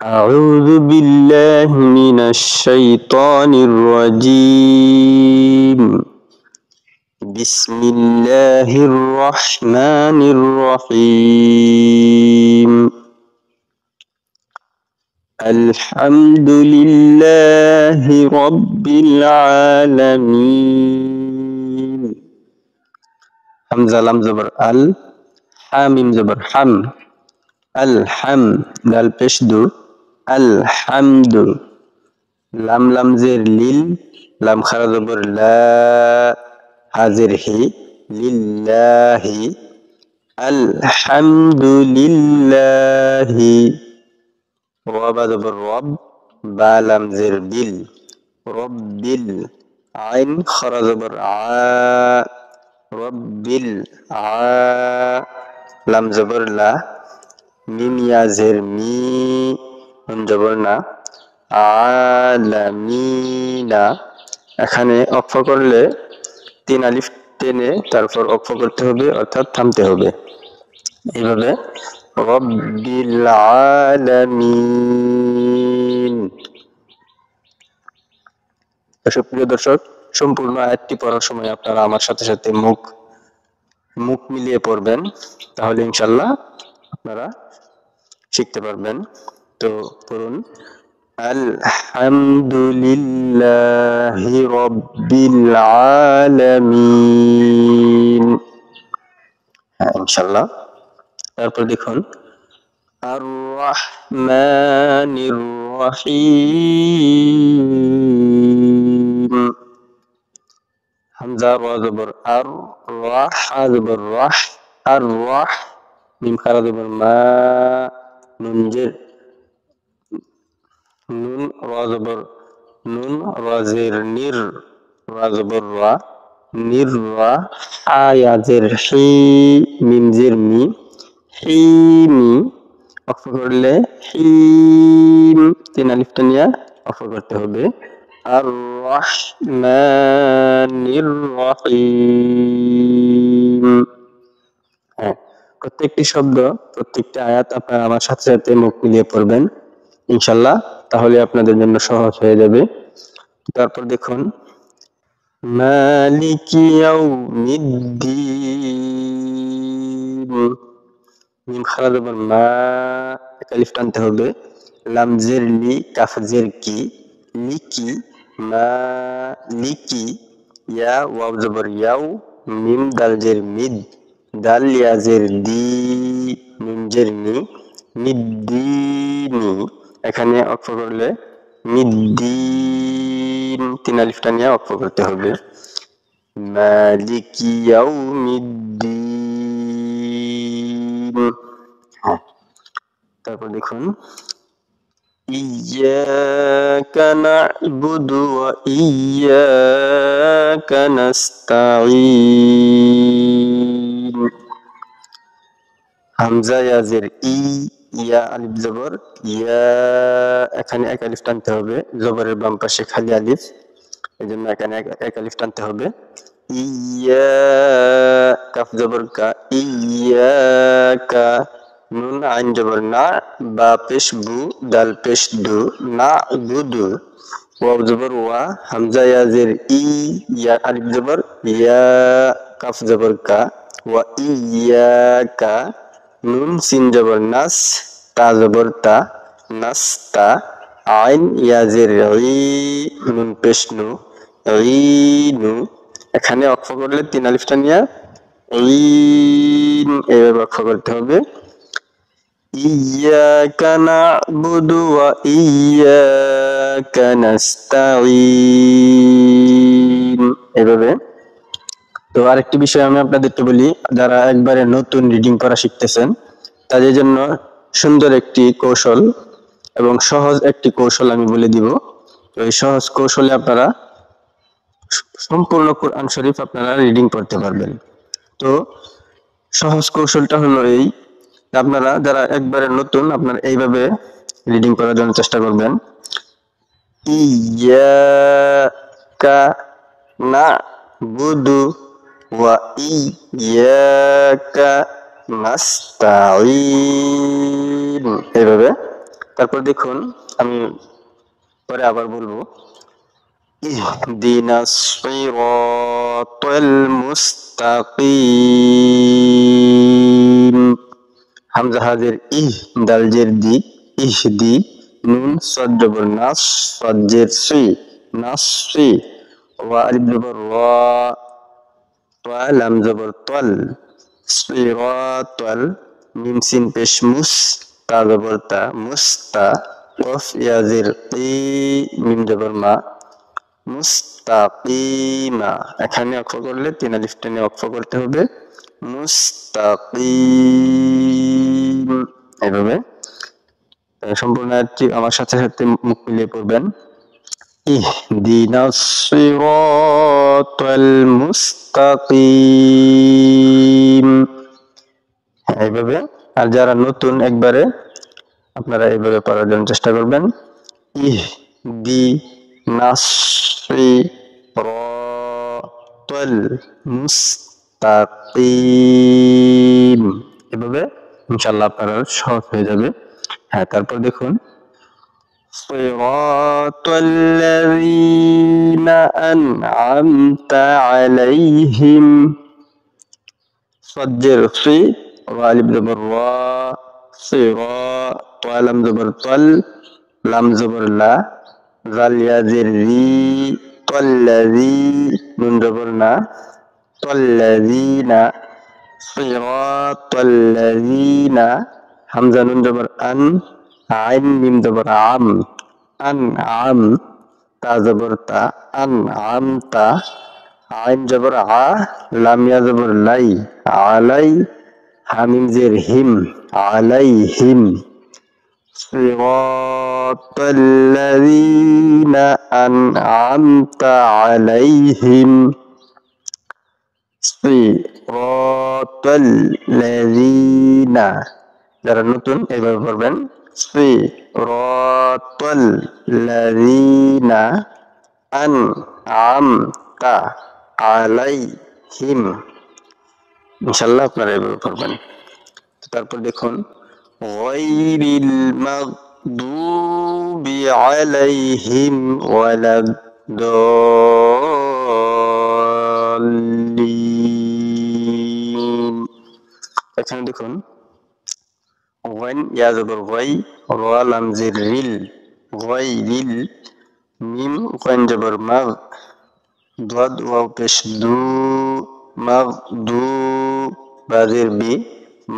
أعوذ بالله من الشيطان الرجيم. بسم الله الرحمن الرحيم. الحمد لله رب العالمين. حمزة لام زبر ال، حاميم زبر حم، الحم دال পেশ দু, الحمد লাম লাম জের লিল, লাম খারা জবর লা, হাজের হি, লিল্লাহি, আলহামদুলিল্লাহি, রবা জবর রব, বা লাম জের বিল, রব্বিল, আইন খারা জবর আ, রব্বিল আ, লাম জবর লা, মিম ইয়া জের মি, নুন জবর না, আলামিনা। এখানে অক্ষ করলে 3 আলিফ টেনে তারপর অক্ষ করতে হবে, অর্থাৎ থামতে হবে। এইভাবে রব্বিল আলামিন। সুপ্রিয় দর্শক, সম্পূর্ণ আয়াতটি পড়ার সময় আপনারা আমার সাথে সাথে মুখ মিলিয়ে পড়বেন, তাহলে ইনশাআল্লাহ আপনারা শিখতে পারবেন। তো পড়ুন, আলহামদুলিল্লাহি রাব্বিল আলামিন। হ্যাঁ, ইনশাআল্লাহ। তারপর দেখুন, আর রহমানির রহিম। হামজা রা জবর আর, রা হা জবর রাহ, আর রাহ, মিম খারা জবর মা, নুন জের নুন, রা জবর নুন, রা জের নির, রা জবর রা, নির রা, হা ইয়া জের হি, মিম জের মি, হিমি। অক্ষ করলে হিম, 3 আলিফ টানিয়া অক্ষ করতে হবে। আর রহমানির রহিম। হ্যাঁ, প্রত্যেকটি শব্দ, প্রত্যেকটি আয়াত আপনারা আমার সাথে সাথে মুখ মিলিয়ে পড়বেন ইনশাআল্লাহ, তাহলে আপনাদের জন্য সহজ হয়ে যাবে। তারপর দেখুন, মালিকি ইয়াউমিদ্দিন। মিম খারা জবর মা, এক আলিফ টানতে হবে, লাম জের লি, কাফ জের কি, লিকি, মালিকি, ইয়া ওয়াও জবর ইয়াও, মিম দাল জের মিদ, দাল ইয়া জের দি, মিম জের মি, মিদ্দিনি। এখানে অক্ষ করলে মিদ্দিন, 3 আলিফ টানিয়া অক্ষ করতে হবে। মালিকি ইয়াউমিদ্দিন। তারপর দেখুন, ইয়াকা না'বুদু ওয়া ইয়াকা নাস্তাঈন। হামজা ইয়া জের ই, ইয়া আলিফ জবর ইয়া, এখানে এক আলিফ টানতে হবে, জবরের বাম পাশে খালি আলিফ, এজন্য এখানে এক আলিফ টানতে হবে। ইয়া, কাফ জবর কা, ইয়াকা, নুন আইন জবর না, বা পেশ বু, দাল পেশ দু, না বুদু, ওয়াও জবর ওয়া, হামজা ইয়া জের ই, ইয়া আলিফ জবর ইয়া, কাফ জবর কা, ওয়া ইয়াকা, নুন সিন জবর নাস, তা জবর তা, নাস্তা, আইন ইয়া জের ই, নুন পেশ নু, ঈনু। এখানে অক্ষ করলে 3 আলিফ টানিয়া ঈন, এইভাবে অক্ষ করতে হবে। ইয়াকা না'বুদু ওয়া ইয়াকা নাস্তাঈন, এইভাবে। তো আরেকটি বিষয় আমি আপনাদেরকে বলি, যারা একবারে নতুন রিডিং পড়া শিখতেছেন তাদের জন্য সুন্দর একটি কৌশল এবং সহজ একটি কৌশল আমি বলে দিব। তো এই সহজ কৌশলে আপনারা সম্পূর্ণ কোরআন শরীফ আপনারা রিডিং পড়তে পারবেন। তো সহজ কৌশলটা হলো এই, আপনারা যারা একবারে নতুন, আপনারা এইভাবে রিডিং করার জন্য চেষ্টা করবেন। ইয়াকা না'বুদু ওয়া ইয়াকা নাস্তাঈন, এইভাবে তারপর দেখুন আমি পরে আবার বলবো ইহদিনাস সিরাতাল মুস্তাকিম। হামজা হাজের ইহ, দাল জের দি, ইহদি, নুন সদ জবর নাস, সদ জের সি, নাসি, ওয়া আলিফ জবর ওয়া, তোয়া লাম জবর তল, সিরাতাল, মিম সিন পেশ মুস, তা জবর তা, মুস্তা, কফ ইয়া জের কি, মিম জবর মা, মুস্তাকিমা। এখানে অক্ষ করলে 3 আলিফ টেনে অক্ষ করতে হবে, মুস্তাকিম। এইভাবে সম্পূর্ণ আয়াতটি আমার সাথে সাথে মুখ মিলিয়ে পড়বেন। ইহদিনাস সিরাতাল মুস্তাকিম। এইভাবে। আর যারা নতুন একবারে আপনারা এইভাবে পড়ার জন্য চেষ্টা করবেন। ইহদিনাস সিরাতাল মুস্তাকিম। এভাবে ইনশাআল্লাহ আপনারা সহজ হয়ে যাবে। হ্যাঁ, তারপর দেখুন সিরাতাল্লাযীনা আন'আমতা আলাইহিম। صاد জের সি, ওয়া আলিফ জবর ওয়া, সিরা, তোয়া লাম জবর তল, লাম জবর লা, জাল ইয়া জের রি, তাল্লাযী, নুন জবর না, তাল্লাযীনা, সিরাতাল্লাযীনা, হামজা নুন জবর আন, আইন মিম জবর আম, আন'আম, তা জবর তা, আন'আমতা, আইন জবর আ, লাম ইয়া জবর লাই, আলাই, হামিম জের হিম, আলাইহিম। সিরাতাল্লাযীনা আন'আমতা আলাইহিম। সিরাতাল্লাযীনা। যারা নতুন এইভাবে পড়বেন, সিরাতাল্লাযীনা আন'আমতা আলাইহিম। ইনশাআল্লাহ আপনারা এভাবে পড়বেন। তারপর দেখুন গায়রিল মাগদুবি আলাইহিম ওয়ালাদ-দাল্লিন। এখানে দেখুন গাইন ইয়া জবর গাই, রা লাম জের রিল, গায়রিল, মিম গাইন জবর মাগ, দাদ ওয়াও পেশ দু, মাগদু, বা জের বি,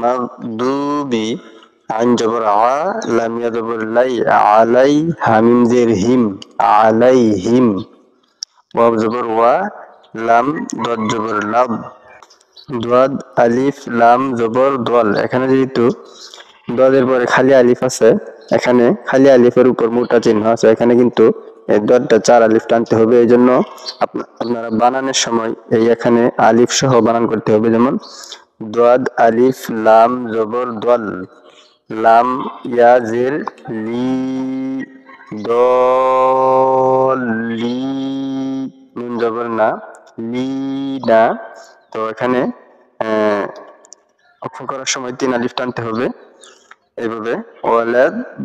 মাগদুবি, আইন জবর আ, লাম ইয়া জবর লাই, আলাই, হামিম জের হিম, আলাইহিম, ওয়াও জবর ওয়া, লাম, দাদ জবর লাব, দাদ আলিফ লাম জবর দল। এখানে যেহেতু দাদের পরে খালি আলিফ আছে, এখানে খালি আলিফের উপর মোটা চিহ্ন আছে, এখানে কিন্তু এই দাদটা 4 আলিফ টানতে হবে। এই জন্য আপনারা বানানের সময় এই এখানে আলিফ সহ বানান করতে হবে। যেমন দাদ আলিফ লাম জবর দল, লাম ইয়া জের লি, দলি, নুন জবর না, লি না। তো এখানে অক্ষ করার সময় 3 আলিফ টানতে হবে এইভাবে, ওয়ালাদ-দাল্লিন।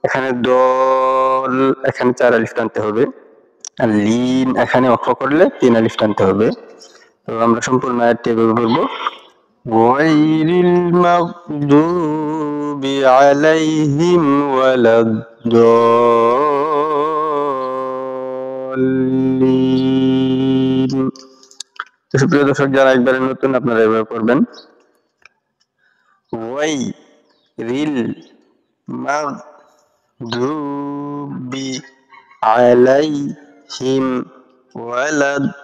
এখানে দল, এখানে 4 আলিফ টানতে হবে, আর লিন এখানে অক্ষ করলে 3 আলিফ টানতে হবে। তো আমরা সম্পূর্ণ আয়াতটি এভাবে পড়ব, গায়রিল মাগদুবি আলাইহিম ওয়ালাদ-দাল্লিন। তো সুপ্রিয় দর্শক, যারা একবারে নতুন আপনারা এভাবে পড়বেন, গায়রিল মাগদুবি আলাইহিম ওয়ালাদ-দাল্লিন।